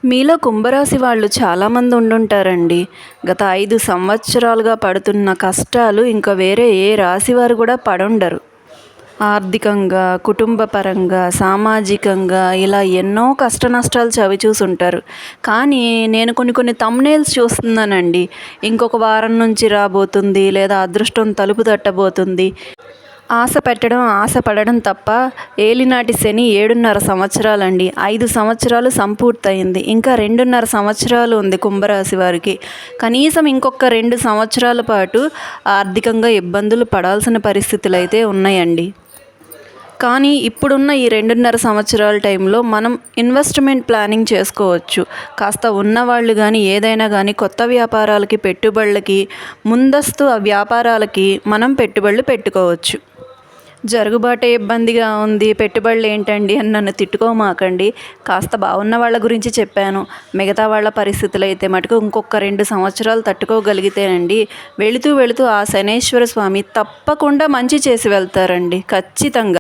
మీలో కుంభరాశి వాళ్ళు చాలామంది ఉండుంటారండి. గత 5 సంవత్సరాలుగా పడుతున్న కష్టాలు ఇంకా వేరే ఏ రాశి వారు కూడా పడుండరు. ఆర్థికంగా, కుటుంబ పరంగా, సామాజికంగా ఇలా ఎన్నో కష్ట నష్టాలు చవిచూసుంటారు. కానీ నేను కొన్ని థంబ్‌నెయిల్స్ చూస్తున్నానండి. ఇంకొక వారం నుంచి రాబోతుంది, లేదా అదృష్టం తలుపు తట్టబోతుంది. ఆశ పెట్టడం, ఆశ పడడం తప్ప ఏలినాటి శని 7.5 సంవత్సరాలండి. 5 సంవత్సరాలు సంపూర్తయింది. ఇంకా 2.5 సంవత్సరాలు ఉంది కుంభరాశి వారికి. కనీసం ఇంకొక 2 సంవత్సరాల పాటు ఆర్థికంగా ఇబ్బందులు పడాల్సిన పరిస్థితులైతే ఉన్నాయండి. కానీ ఇప్పుడున్న ఈ 2.5 సంవత్సరాల టైంలో మనం ఇన్వెస్ట్మెంట్ ప్లానింగ్ చేసుకోవచ్చు. కాస్త ఉన్నవాళ్ళు కానీ ఏదైనా కానీ కొత్త వ్యాపారాలకి, పెట్టుబడులకి, ముందస్తు ఆ వ్యాపారాలకి మనం పెట్టుబడులు పెట్టుకోవచ్చు. జరుగుబాటే ఇబ్బందిగా ఉంది, పెట్టుబడులు ఏంటండి అని నన్ను తిట్టుకోమాకండి. కాస్త బాగున్న వాళ్ళ గురించి చెప్పాను. మిగతా వాళ్ళ పరిస్థితులు అయితే మటుకు ఇంకొక 2 సంవత్సరాలు తట్టుకోగలిగితేనండి, వెళుతూ ఆ శనేశ్వర స్వామి తప్పకుండా మంచి చేసి వెళ్తారండి ఖచ్చితంగా.